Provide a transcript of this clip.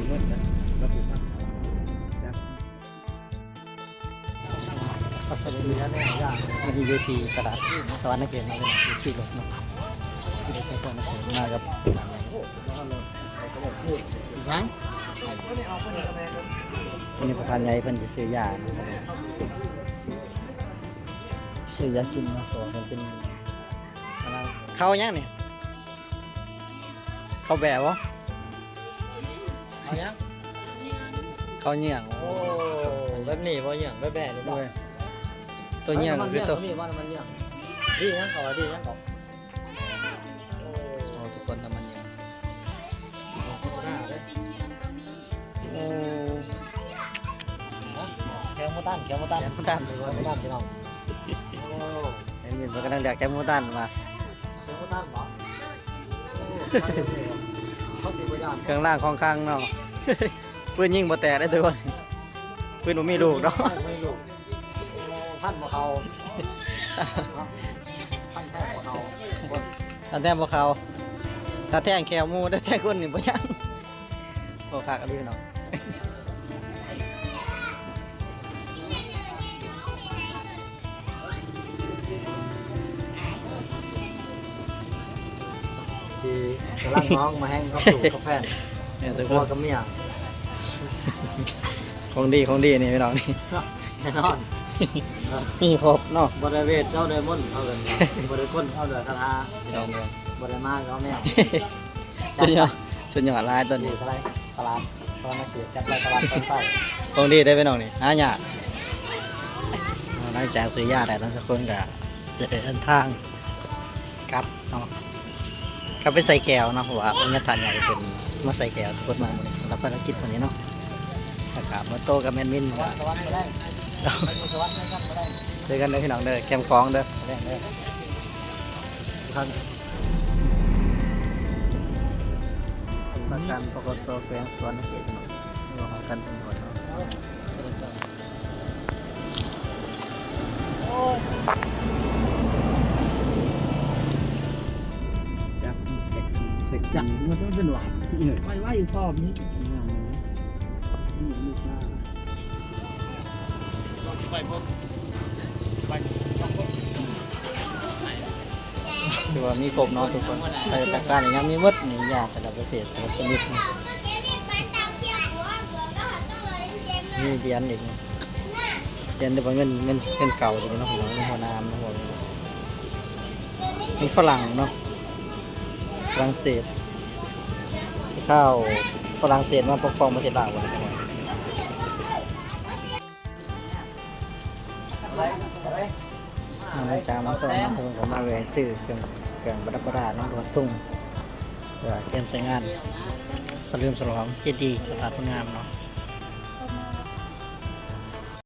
มืดนะมาถึงบ้านก็จะมีแล้วเนี่ยอย่างมันอยู่ที่ตลาดสวรรค์นครมาเป็นที่รถเนาะที่รถสวรรค์นครมากับยังนี่ประธานใหญ่เพิ่นจะซื้อยาซื้อยากินมาตัวมันเป็นอะไรเข้ายังเนี่ยเข้าแบบวะเอายังเข้าเงี่ยงโอ้แบบนี้บ่เงี่ยงแบบแบบนี้บ่ตัวเงี่ยงคือตัวนี่ว่ามันเงี่ยงดียังก่อนดียังก่อนโอ้ทุกคนทำมันเงี่ยงโอ้แคมูตันพี่น้องโอ้เห็นมันกำลังเดือดแคมูตันมาเครื่องล่างของข้างเนาะปืนยิงบ่แตกได้ทุกคนปืนบ่มีลูกเนาะพันบ่เขาพันแท้บ่เขาพันแท้บ่เขาถ้าแท่งแควมูได้แท่งคนนี่บ่ยังโอ้คักอะไรพี่น้องดีกำลังน้องมาแห้งข้าวสูบข้าวแผ่นเนี่ยตัวก็ไม่อยากของดีนี่พี่น้องนี่แน่นอนมีครบเนาะบริเวณเจ้าเดมอนเอาเลยบริก้นเอาเลยคาถาพี่น้องเลยบริมาเขาแม่ชุนยอดลายตัวนี้อะไรตลาดตอนนี้จัดไปตลาดต้นไทรของดีได้พี่น้องนี่หายากหลังจากซื้อยาแต่ละคนก็จะเดินทางกลับเนาะก็ไปใส่แก้วเนาะเพราะว่ามันจะทานใหญ่เป็นมาใส่แก้วทุกคนมาหมดรับภารกิจวันนี้เนาะนะครับมาโตกับแมนมินเจอกันเลยพี่น้องเด้อแคมคล้องเด้อท่านสักการปกติแฝงสวนเขตเนาะรวมกันทั้งหมดเนาะจับมันต้องเป็นหวานไว้พ่อนี้ไม่ใช่คือว่ามีกบเนาะทุกคนไปจากการอย่างมีมดมียาแต่ละประเภทแต่ละชนิดมีเดียนอีกเดียนเดี๋ยวเงินเก่าตัวนี้เนาะหัวหัวน้ำหัวมีฝรั่งเนาะฝรั่งเศสข้าวฝรั่งเศสมาปกครองประเทศลาวจากมาตัวน้ำพุงของมาเลยซื้อเครื่องประดับน้ำรถตุ้งเพื่อเตรียมใช้งานสลืมสลองเจดีย์สถานงามเนาะ